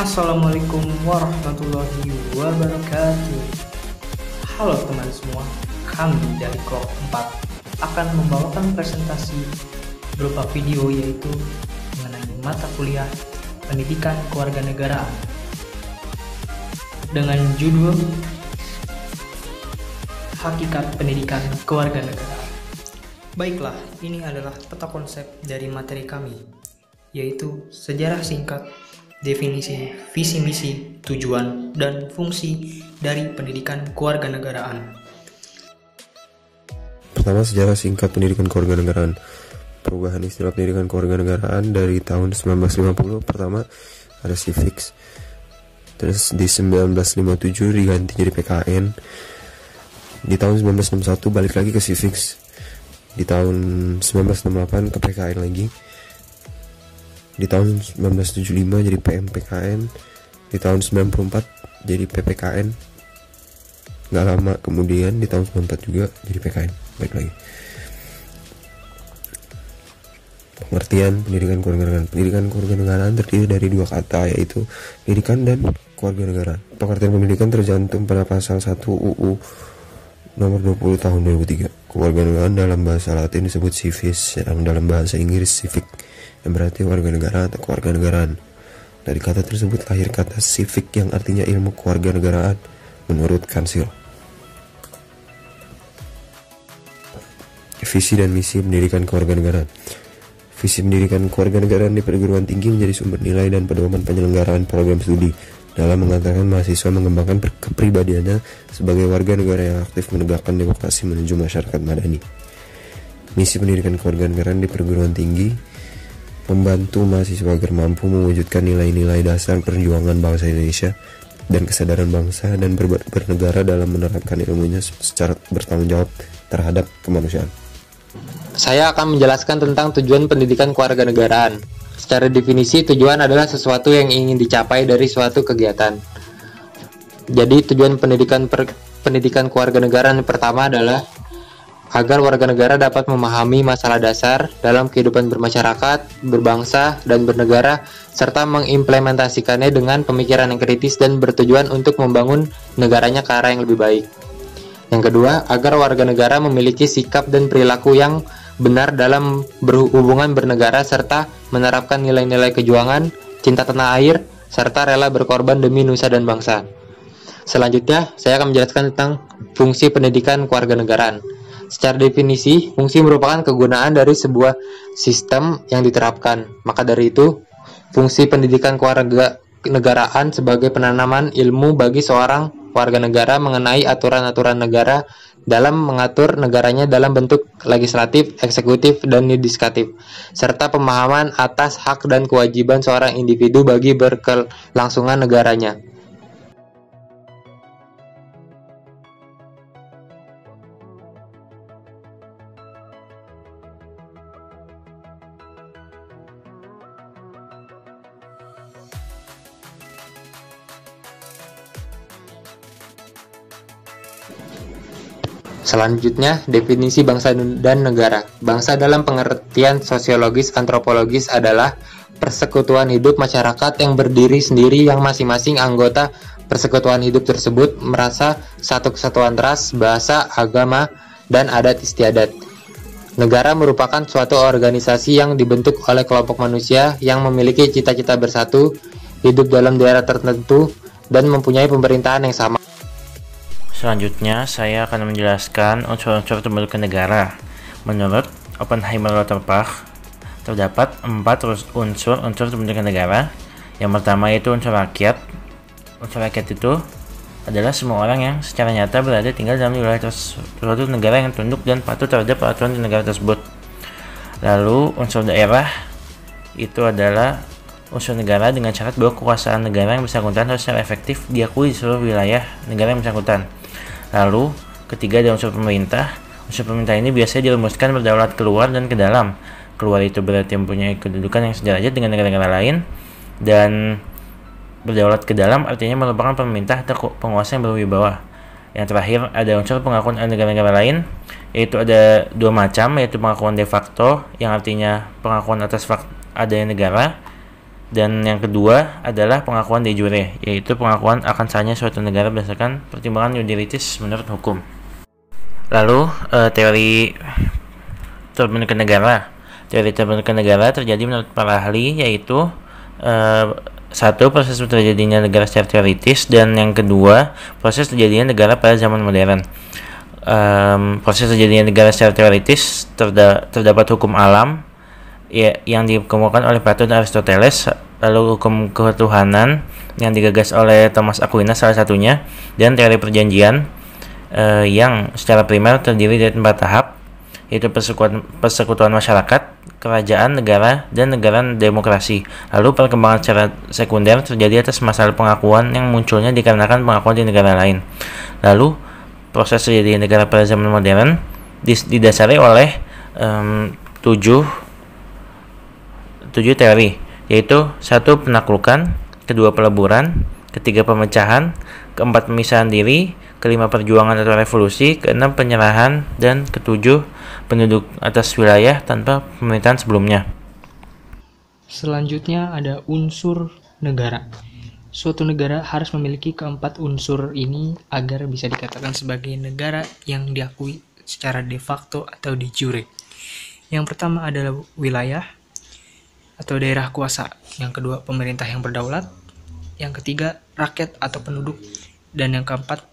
Assalamualaikum warahmatullahi wabarakatuh. Halo teman semua, kami dari kelompok 4 akan membawakan presentasi berupa video yaitu mengenai mata kuliah Pendidikan Kewarganegaraan dengan judul Hakikat Pendidikan Kewarganegaraan. Baiklah, ini adalah peta konsep dari materi kami, yaitu sejarah singkat, definisi, visi misi, tujuan, dan fungsi dari pendidikan kewarganegaraan. Pertama, sejarah singkat pendidikan kewarganegaraan. Perubahan istilah pendidikan kewarganegaraan dari tahun 1950. Pertama, ada civics. Terus di 1957 diganti jadi PKN. Di tahun 1961 balik lagi ke civics. Di tahun 1968 ke PKN lagi. Di tahun 1975 jadi PMPKN. Di tahun 94 jadi PPKN. Gak lama kemudian di tahun 94 juga jadi PKN. Baik lagi. Pengertian pendidikan kewarganegaraan. Pendidikan kewarganegaraan terdiri dari dua kata, yaitu pendidikan dan kewarganegaraan. Pengertian pendidikan tercantum pada pasal 1 UU nomor 20 tahun 2003. Kewarganegaraan dalam bahasa Latin disebut civis, sedang dalam bahasa Inggris civic, yang berarti warga negara atau kewarganegaraan. Dari kata tersebut lahir kata civic yang artinya ilmu kewarganegaraan menurut Kansil. Visi dan misi pendidikan kewarganegaraan. Visi pendidikan kewarganegaraan di perguruan tinggi menjadi sumber nilai dan pedoman penyelenggaraan program studi dalam mengantarkan mahasiswa mengembangkan kepribadiannya sebagai warga negara yang aktif menegakkan demokrasi menuju masyarakat madani. Misi pendidikan kewarganegaraan di perguruan tinggi membantu mahasiswa agar mampu mewujudkan nilai-nilai dasar perjuangan bangsa Indonesia dan kesadaran bangsa dan bernegara dalam menerapkan ilmunya secara bertanggung jawab terhadap kemanusiaan. Saya akan menjelaskan tentang tujuan pendidikan kewarganegaraan. Secara definisi, tujuan adalah sesuatu yang ingin dicapai dari suatu kegiatan. Jadi, tujuan pendidikan kewarganegaraan yang pertama adalah agar warga negara dapat memahami masalah dasar dalam kehidupan bermasyarakat, berbangsa, dan bernegara, serta mengimplementasikannya dengan pemikiran yang kritis dan bertujuan untuk membangun negaranya ke arah yang lebih baik. Yang kedua, agar warga negara memiliki sikap dan perilaku yang benar dalam berhubungan bernegara serta menerapkan nilai-nilai kejuangan, cinta tanah air, serta rela berkorban demi nusa dan bangsa. Selanjutnya, saya akan menjelaskan tentang fungsi pendidikan kewarganegaraan. Secara definisi, fungsi merupakan kegunaan dari sebuah sistem yang diterapkan. Maka dari itu, fungsi pendidikan kewarganegaraan sebagai penanaman ilmu bagi seorang warga negara mengenai aturan-aturan negara dalam mengatur negaranya dalam bentuk legislatif, eksekutif, dan yudikatif, serta pemahaman atas hak dan kewajiban seorang individu bagi berkelangsungan negaranya. Selanjutnya, definisi bangsa dan negara. Bangsa dalam pengertian sosiologis antropologis adalah persekutuan hidup masyarakat yang berdiri sendiri yang masing-masing anggota persekutuan hidup tersebut merasa satu kesatuan ras, bahasa, agama, dan adat istiadat. Negara merupakan suatu organisasi yang dibentuk oleh kelompok manusia yang memiliki cita-cita bersatu, hidup dalam daerah tertentu, dan mempunyai pemerintahan yang sama. Selanjutnya, saya akan menjelaskan unsur-unsur pembentukan negara. Menurut Oppenheimer-Lauterbach, terdapat 4 unsur pembentukan negara. Yang pertama yaitu unsur rakyat. Unsur rakyat itu adalah semua orang yang secara nyata berada tinggal dalam wilayah suatu negara yang tunduk dan patuh terhadap peraturan di negara tersebut. Lalu, unsur daerah itu adalah unsur negara dengan syarat bahwa kekuasaan negara yang bersangkutan harus secara efektif diakui di seluruh wilayah negara yang bersangkutan. Lalu, ketiga ada unsur pemerintah. Unsur pemerintah ini biasanya dirumuskan berdaulat keluar dan ke dalam. Keluar itu berarti mempunyai kedudukan yang sederajat dengan negara-negara lain, dan berdaulat ke dalam artinya merupakan pemerintah atau penguasa yang berwibawa. Yang terakhir ada unsur pengakuan negara-negara lain, yaitu ada 2 macam, yaitu pengakuan de facto yang artinya pengakuan atas adanya negara, Dan yang kedua adalah pengakuan de jure, yaitu pengakuan akan sahnya suatu negara berdasarkan pertimbangan juriditis menurut hukum. Lalu teori terbentuknya negara. Teori terbentuknya negara terjadi menurut para ahli, yaitu satu, proses terjadinya negara secara teoritis, dan yang kedua, proses terjadinya negara pada zaman modern. Proses terjadinya negara secara teoritis terdapat hukum alam yang dikemukakan oleh Plato dan Aristoteles, lalu hukum ketuhanan yang digagas oleh Thomas Aquinas salah satunya, dan teori perjanjian yang secara primer terdiri dari 4 tahap, yaitu persekutuan masyarakat, kerajaan, negara, dan negara demokrasi. Lalu perkembangan secara sekunder terjadi atas masalah pengakuan yang munculnya dikarenakan pengakuan di negara lain. Lalu proses terjadinya negara pada zaman modern didasari oleh 7 teori, yaitu 1 penaklukan, kedua peleburan, ketiga pemecahan, keempat pemisahan diri, kelima perjuangan atau revolusi, keenam penyerahan, dan ketujuh penduduk atas wilayah tanpa pemerintahan sebelumnya. Selanjutnya ada unsur negara. Suatu negara harus memiliki keempat unsur ini agar bisa dikatakan sebagai negara yang diakui secara de facto atau de jure. Yang pertama adalah wilayah atau daerah kuasa. Yang kedua, pemerintah yang berdaulat. Yang ketiga, rakyat atau penduduk. Dan yang keempat,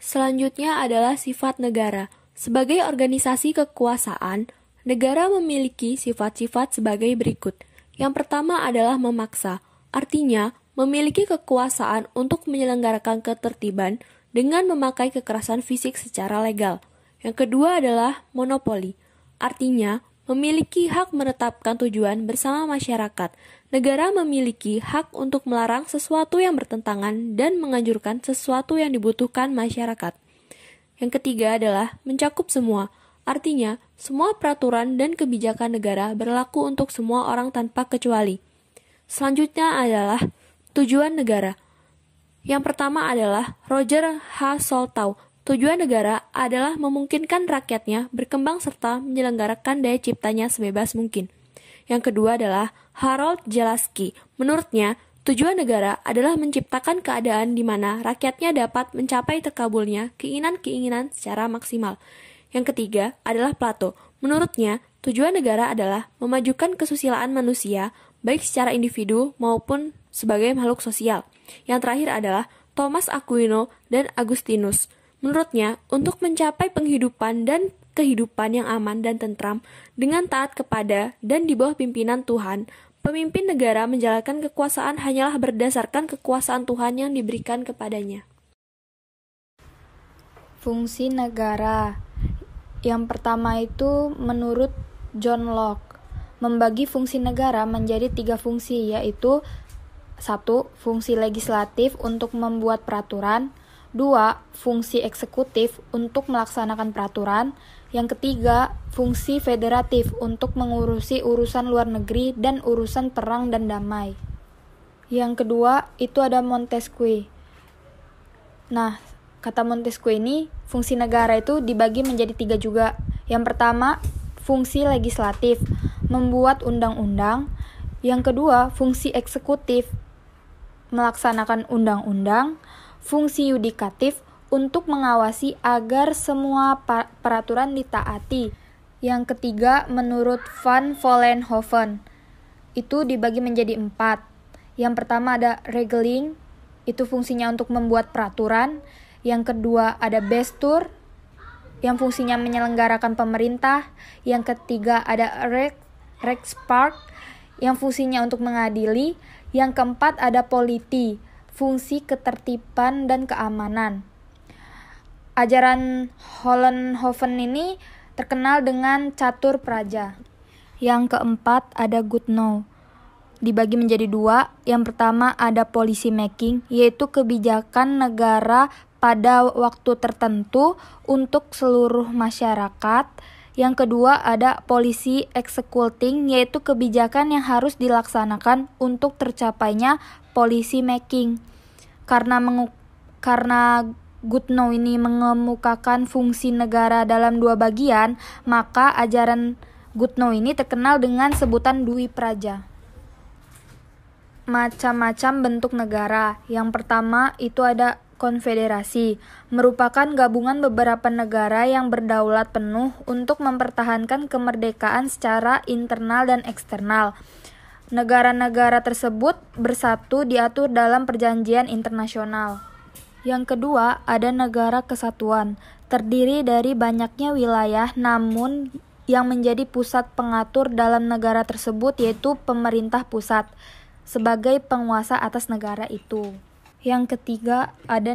Selanjutnya adalah sifat negara. Sebagai organisasi kekuasaan, negara memiliki sifat-sifat sebagai berikut. Yang pertama adalah memaksa, artinya memiliki kekuasaan untuk menyelenggarakan ketertiban dengan memakai kekerasan fisik secara legal. Yang kedua adalah monopoli, artinya memiliki hak menetapkan tujuan bersama masyarakat. Negara memiliki hak untuk melarang sesuatu yang bertentangan dan menganjurkan sesuatu yang dibutuhkan masyarakat. Yang ketiga adalah mencakup semua, artinya semua peraturan dan kebijakan negara berlaku untuk semua orang tanpa kecuali. Selanjutnya adalah tujuan negara. Yang pertama adalah Roger H. Soltau. Tujuan negara adalah memungkinkan rakyatnya berkembang serta menyelenggarakan daya ciptanya sebebas mungkin. Yang kedua adalah Harold Jelaski. Menurutnya, tujuan negara adalah menciptakan keadaan di mana rakyatnya dapat mencapai terkabulnya keinginan-keinginan secara maksimal. Yang ketiga adalah Plato. Menurutnya, tujuan negara adalah memajukan kesusilaan manusia, baik secara individu maupun sebagai makhluk sosial. Yang terakhir adalah Thomas Aquino dan Agustinus. Menurutnya, untuk mencapai penghidupan dan kehidupan yang aman dan tentram dengan taat kepada dan di bawah pimpinan Tuhan, pemimpin negara menjalankan kekuasaan hanyalah berdasarkan kekuasaan Tuhan yang diberikan kepadanya. Fungsi negara. Yang pertama itu menurut John Locke, membagi fungsi negara menjadi 3 fungsi, yaitu 1. Fungsi legislatif untuk membuat peraturan, 2. Fungsi eksekutif untuk melaksanakan peraturan, yang ketiga, fungsi federatif untuk mengurusi urusan luar negeri dan urusan perang dan damai. Yang kedua, itu ada Montesquieu. Nah, kata Montesquieu ini, fungsi negara itu dibagi menjadi 3 juga. Yang pertama, fungsi legislatif, membuat undang-undang. Yang kedua, fungsi eksekutif, melaksanakan undang-undang. Fungsi yudikatif, untuk mengawasi agar semua peraturan ditaati. Yang ketiga, menurut Van Vollenhoven, itu dibagi menjadi 4. Yang pertama ada regeling, itu fungsinya untuk membuat peraturan. Yang kedua ada Bestur, yang fungsinya menyelenggarakan pemerintah. Yang ketiga ada Rechtspark, yang fungsinya untuk mengadili. Yang keempat ada Politi, fungsi ketertiban dan keamanan. Ajaran Vollenhoven ini terkenal dengan catur praja. Yang keempat ada Goodnow, dibagi menjadi 2. Yang pertama ada policy making, yaitu kebijakan negara pada waktu tertentu untuk seluruh masyarakat. Yang kedua ada policy executing, yaitu kebijakan yang harus dilaksanakan untuk tercapainya policy making. Karena Goodnow ini mengemukakan fungsi negara dalam 2 bagian, maka ajaran Gutno ini terkenal dengan sebutan Dwi Praja. Macam-macam bentuk negara. Yang pertama itu ada konfederasi, merupakan gabungan beberapa negara yang berdaulat penuh untuk mempertahankan kemerdekaan secara internal dan eksternal. Negara-negara tersebut bersatu diatur dalam perjanjian internasional. Yang kedua ada negara kesatuan, terdiri dari banyaknya wilayah namun yang menjadi pusat pengatur dalam negara tersebut yaitu pemerintah pusat sebagai penguasa atas negara itu. Yang ketiga ada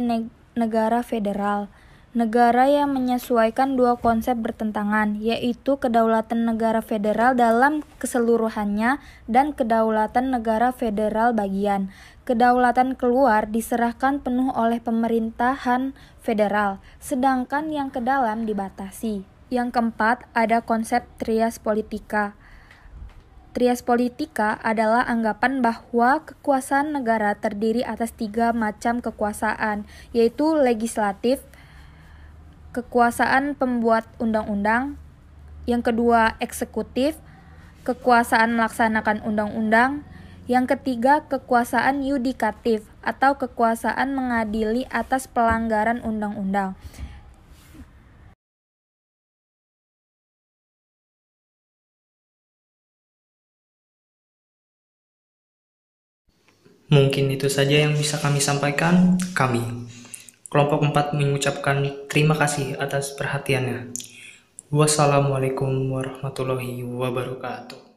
negara federal, negara yang menyesuaikan dua konsep bertentangan, yaitu kedaulatan negara federal dalam keseluruhannya dan kedaulatan negara federal bagian. Kedaulatan keluar diserahkan penuh oleh pemerintahan federal, sedangkan yang ke dalam dibatasi. Yang keempat ada konsep trias politika. Trias politika adalah anggapan bahwa kekuasaan negara terdiri atas 3 macam kekuasaan, yaitu legislatif, kekuasaan pembuat undang-undang, yang kedua eksekutif, kekuasaan melaksanakan undang-undang, yang ketiga kekuasaan yudikatif atau kekuasaan mengadili atas pelanggaran undang-undang. Mungkin itu saja yang bisa kami sampaikan. Kami, kelompok 4 mengucapkan terima kasih atas perhatiannya. Wassalamualaikum warahmatullahi wabarakatuh.